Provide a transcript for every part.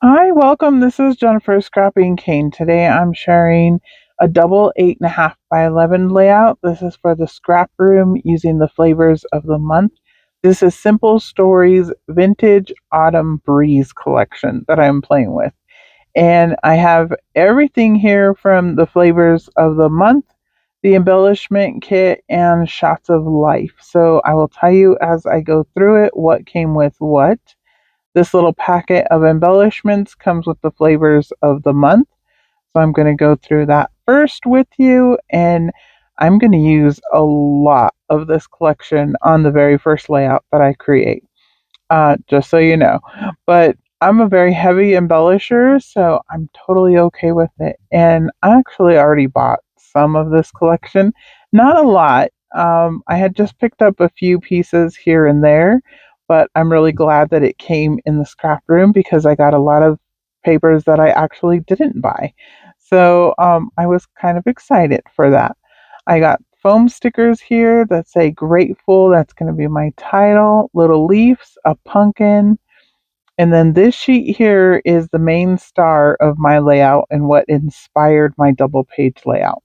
Hi, welcome. This is Jennifer Scrapping Cane. Today I'm sharing a double 8.5 by 11 layout. This is for the scrap room using the flavors of the month. This is Simple Stories Vintage Autumn Breeze collection that I'm playing with. And I have everything here from the flavors of the month, the embellishment kit, and shots of life. So I will tell you as I go through it what came with what. This little packet of embellishments comes with the flavors of the month. So I'm going to go through that first with you, and I'm going to use a lot of this collection on the very first layout that I create, just so you know. But I'm a very heavy embellisher, so I'm totally okay with it. And I actually already bought some of this collection, not a lot. I had just picked up a few pieces here and there, but I'm really glad that it came in the scrap room because I got a lot of papers that I actually didn't buy. So I was kind of excited for that. I got foam stickers here that say grateful. That's going to be my title. Little leaves, a pumpkin. And then this sheet here is the main star of my layout and what inspired my double page layout.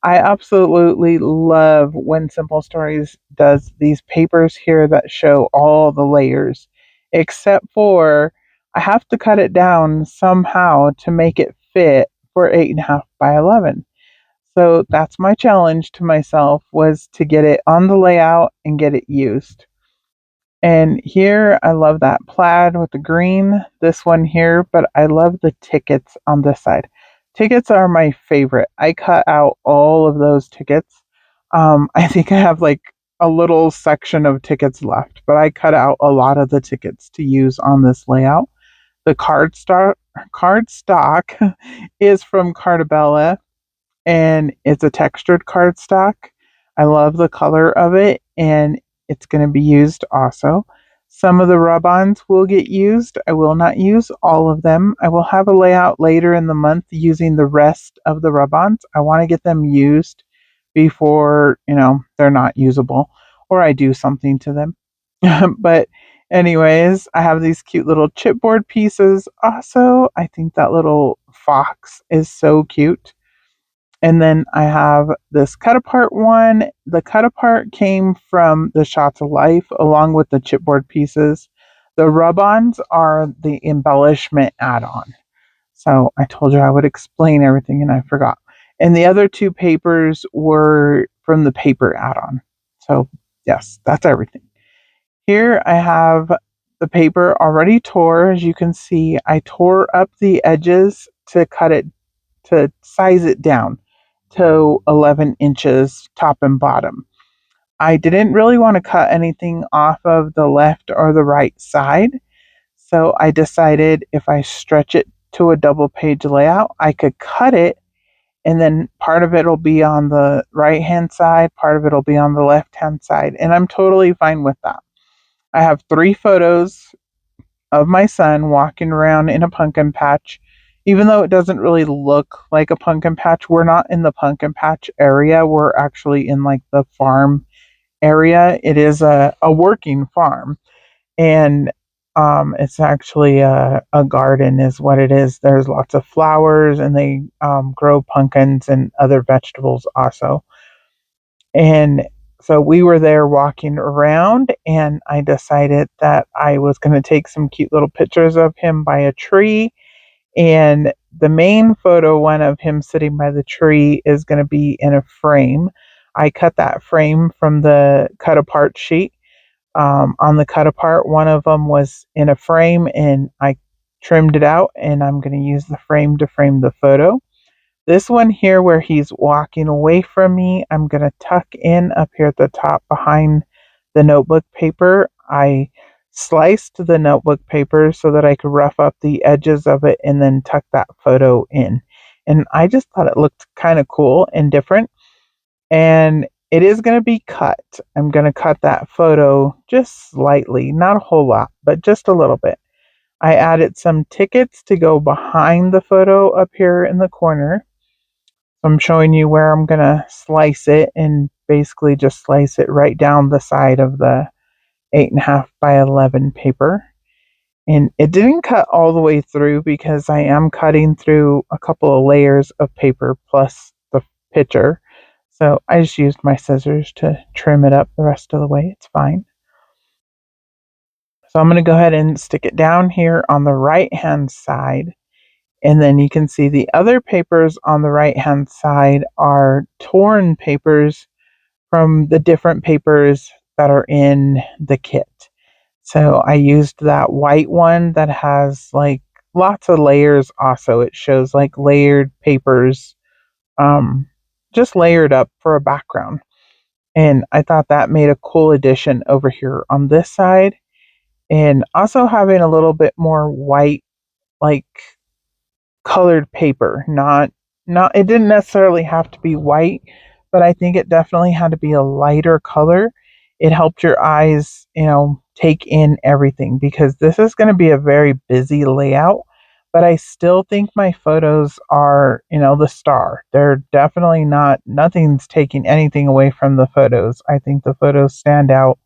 I absolutely love when Simple Stories does these papers here that show all the layers, except for I have to cut it down somehow to make it fit for 8.5 by 11. So that's my challenge to myself, was to get it on the layout and get it used. And here I love that plaid with the green, this one here, but I love the tickets on this side. Tickets are my favorite. I cut out all of those tickets. I think I have like a little section of tickets left, but I cut out a lot of the tickets to use on this layout. The card stock is from Cartabella, and it's a textured cardstock. I love the color of it, and it's going to be used also. Some of the rub-ons will get used. I will not use all of them. I will have a layout later in the month using the rest of the rub-ons. I want to get them used before, they're not usable or I do something to them. But anyways, I have these cute little chipboard pieces. Also, I think that little fox is so cute. And then I have this cut apart one. The cut apart came from the Shots of Life along with the chipboard pieces. The rub ons are the embellishment add on. So I told you I would explain everything and I forgot. And the other two papers were from the paper add on. So, yes, that's everything. Here I have the paper already tore. As you can see, I tore up the edges to cut it, to size it down to 11 inches top and bottom. I didn't really want to cut anything off of the left or the right side, so I decided if I stretch it to a double page layout, I could cut it, and then part of it will be on the right hand side, part of it will be on the left hand side, and I'm totally fine with that. I have 3 photos of my son walking around in a pumpkin patch. Even though it doesn't really look like a pumpkin patch, we're not in the pumpkin patch area. We're actually in like the farm area. It is a working farm, and it's actually a garden, is what it is. There's lots of flowers, and they grow pumpkins and other vegetables also. And so we were there walking around, and I decided that I was going to take some cute little pictures of him by a tree. And the main photo one of him sitting by the tree is going to be in a frame. I cut that frame from the cut apart sheet. On the cut apart, one of them was in a frame, and I trimmed it out, and I'm going to use the frame to frame the photo. This one here where he's walking away from me, I'm going to tuck in up here at the top behind the notebook paper. I sliced the notebook paper so that I could rough up the edges of it and then tuck that photo in. And I just thought it looked kind of cool and different. And it is going to be cut. I'm going to cut that photo just slightly, not a whole lot, but just a little bit. I added some tickets to go behind the photo up here in the corner. I'm showing you where I'm going to slice it, and basically just slice it right down the side of the 8.5 by 11 paper. And it didn't cut all the way through because I am cutting through a couple of layers of paper plus the picture. So I just used my scissors to trim it up the rest of the way. It's fine. So I'm going to go ahead and stick it down here on the right hand side. And then you can see the other papers on the right hand side are torn papers from the different papers that are in the kit. So I used that white one that has like lots of layers also. It shows like layered papers, um, just layered up for a background. And I thought that made a cool addition over here on this side. And also having a little bit more white, like colored paper, not it didn't necessarily have to be white, but I think it definitely had to be a lighter color. It helped your eyes, take in everything because this is going to be a very busy layout, but I still think my photos are, the star. They're definitely not nothing's taking anything away from the photos. I think the photos stand out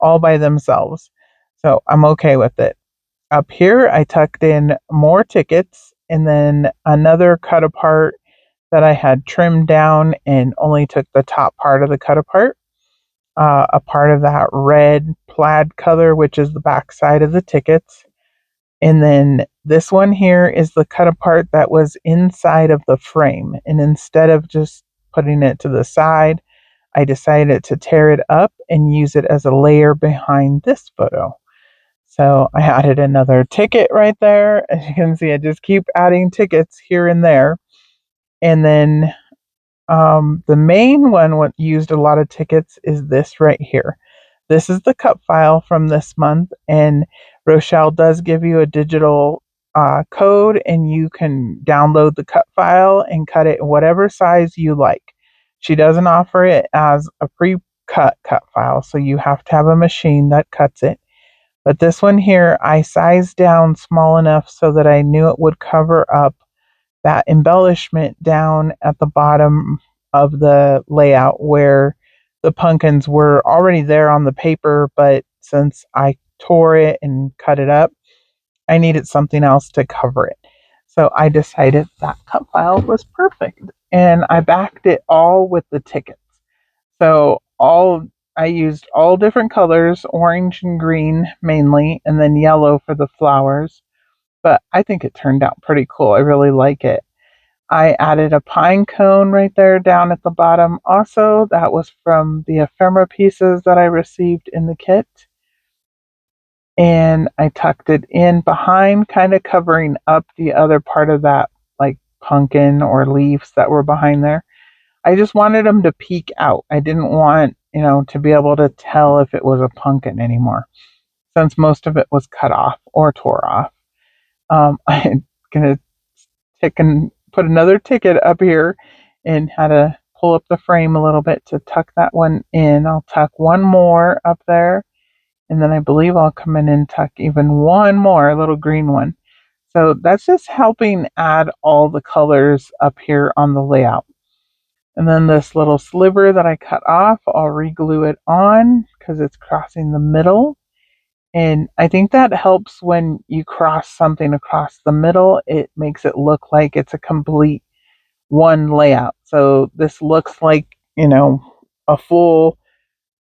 all by themselves. So, I'm okay with it. Up here, I tucked in more tickets and then another cut apart that I had trimmed down and only took the top part of the cut apart. A part of that red plaid color, which is the back side of the tickets. And then this one here is the cut apart that was inside of the frame. And instead of just putting it to the side, I decided to tear it up and use it as a layer behind this photo. So I added another ticket right there. As you can see, I just keep adding tickets here and there. And then the main one what used a lot of tickets is this right here. This is the cut file from this month, and Rochelle does give you a digital code, and you can download the cut file and cut it in whatever size you like. She doesn't offer it as a pre-cut cut file, so you have to have a machine that cuts it. But this one here, I sized down small enough so that I knew it would cover up that embellishment down at the bottom of the layout where the pumpkins were already there on the paper, but since I tore it and cut it up, I needed something else to cover it. So I decided that cut file was perfect. And I backed it all with the tickets. So all I used all different colors, orange and green mainly, and then yellow for the flowers. But I think it turned out pretty cool. I really like it. I added a pine cone right there down at the bottom. Also, that was from the ephemera pieces that I received in the kit. And I tucked it in behind, kind of covering up the other part of that, like pumpkin or leaves that were behind there. I just wanted them to peek out. I didn't want, to be able to tell if it was a pumpkin anymore, since most of it was cut off or tore off. I'm gonna tick and put another ticket up here and had to pull up the frame a little bit to tuck that one in. I'll tuck one more up there, and then I believe I'll come in and tuck even one more, a little green one. So that's just helping add all the colors up here on the layout. And then this little sliver that I cut off, I'll re-glue it on because it's crossing the middle. And I think that helps when you cross something across the middle. It makes it look like it's a complete one layout. So this looks like, a full,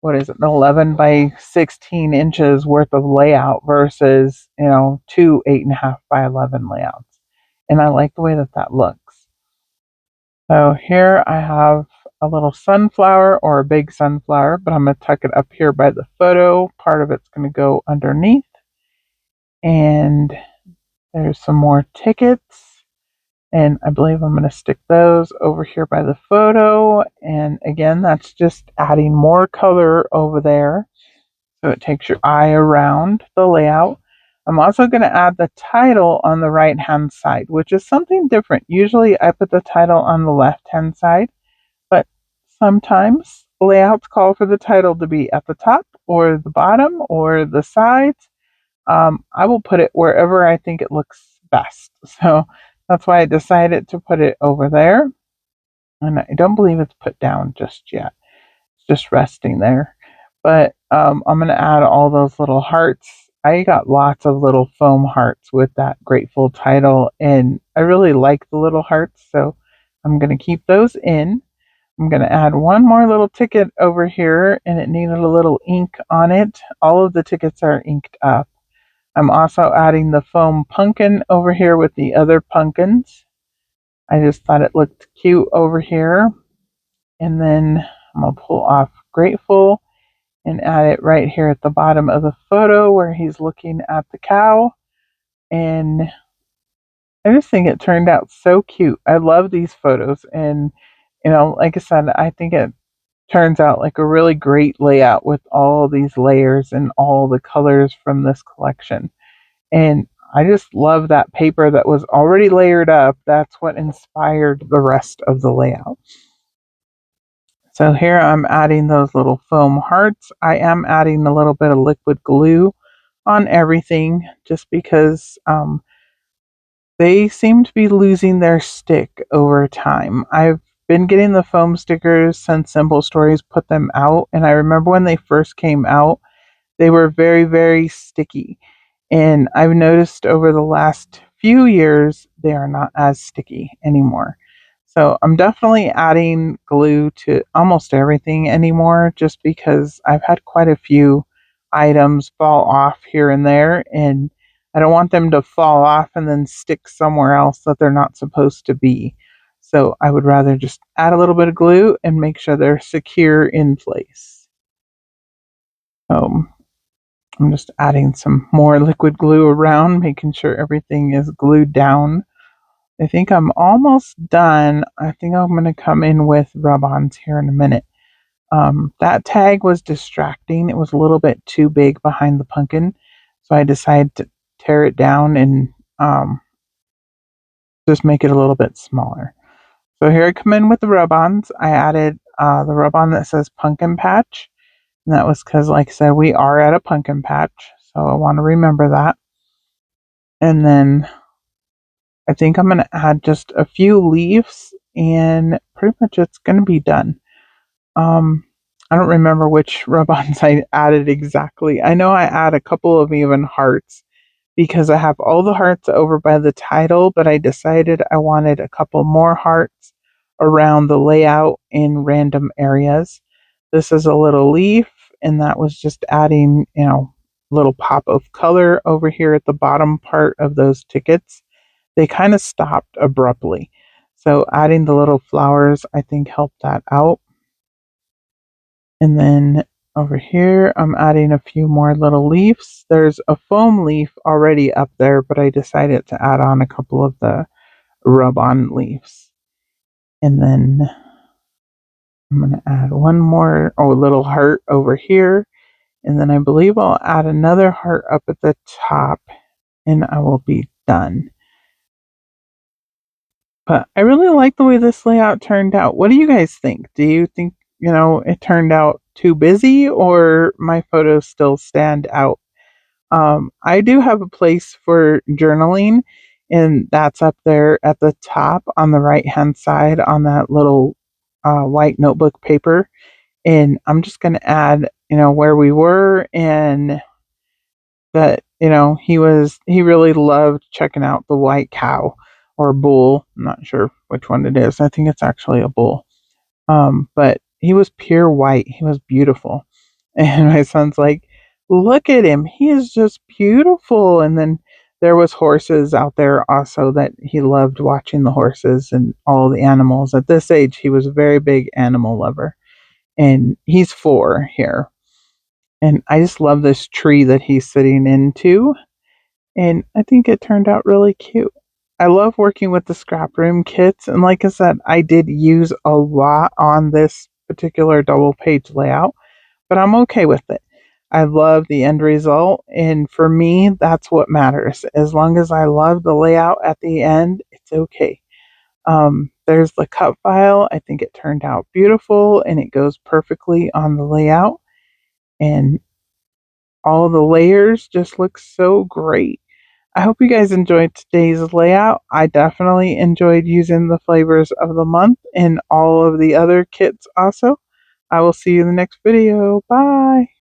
what is it, 11 by 16 inches worth of layout versus, two 8.5 by 11 layouts. And I like the way that that looks. So here I have a little sunflower or a big sunflower, but I'm going to tuck it up here by the photo. Part of it's going to go underneath. And there's some more tickets. And I believe I'm going to stick those over here by the photo. And again, that's just adding more color over there. So it takes your eye around the layout. I'm also going to add the title on the right hand side, which is something different. Usually I put the title on the left hand side, but sometimes layouts call for the title to be at the top or the bottom or the sides. I will put it wherever I think it looks best. So that's why I decided to put it over there. And I don't believe it's put down just yet. It's just resting there. But I'm going to add all those little hearts I got lots of little foam hearts with that grateful title, and I really like the little hearts, so I'm going to keep those in. I'm going to add one more little ticket over here, and it needed a little ink on it. All of the tickets are inked up. I'm also adding the foam pumpkin over here with the other pumpkins. I just thought it looked cute over here. And then I'm going to pull off Grateful and add it right here at the bottom of the photo where he's looking at the cow. And I just think it turned out so cute. I love these photos. And, like I said, I think it turns out like a really great layout with all these layers and all the colors from this collection. And I just love that paper that was already layered up. That's what inspired the rest of the layout. So here I'm adding those little foam hearts. I am adding a little bit of liquid glue on everything just because they seem to be losing their stick over time. I've been getting the foam stickers since Simple Stories put them out, and I remember when they first came out, they were very, very sticky. And I've noticed over the last few years, they are not as sticky anymore. So I'm definitely adding glue to almost everything anymore just because I've had quite a few items fall off here and there, and I don't want them to fall off and then stick somewhere else that they're not supposed to be. So I would rather just add a little bit of glue and make sure they're secure in place. I'm just adding some more liquid glue around, making sure everything is glued down. I think I'm almost done. I think I'm going to come in with rub-ons here in a minute. That tag was distracting. It was a little bit too big behind the pumpkin, so I decided to tear it down and just make it a little bit smaller. So here I come in with the rub-ons. I added the rub-on that says pumpkin patch. And that was because, like I said, we are at a pumpkin patch, so I want to remember that. And then I think I'm going to add just a few leaves, and pretty much it's going to be done. I don't remember which rub-ons I added exactly. I know I add a couple of even hearts because I have all the hearts over by the title, but I decided I wanted a couple more hearts around the layout in random areas. This is a little leaf, and that was just adding, little pop of color over here at the bottom part of those tickets. They kind of stopped abruptly. So adding the little flowers, I think, helped that out. And then over here, I'm adding a few more little leaves. There's a foam leaf already up there, but I decided to add on a couple of the rub-on leaves. And then I'm going to add one more little heart over here. And then I believe I'll add another heart up at the top, and I will be done. But I really like the way this layout turned out. What do you guys think? Do you think, it turned out too busy, or my photos still stand out? I do have a place for journaling, and that's up there at the top on the right hand side on that little white notebook paper. And I'm just going to add, where we were, and that, he really loved checking out the white cow or bull. I'm not sure which one it is. I think it's actually a bull. But he was pure white. He was beautiful. And my son's like, look at him. He is just beautiful. And then there was horses out there also that he loved watching the horses and all the animals. At this age, he was a very big animal lover. And he's 4 here. And I just love this tree that he's sitting into. And I think it turned out really cute. I love working with the Scraproom kits. And like I said, I did use a lot on this particular double page layout, but I'm okay with it. I love the end result. And for me, that's what matters. As long as I love the layout at the end, it's okay. There's the cut file. I think it turned out beautiful and it goes perfectly on the layout. And all the layers just look so great. I hope you guys enjoyed today's layout. I definitely enjoyed using the flavors of the month and all of the other kits also. I will see you in the next video. Bye.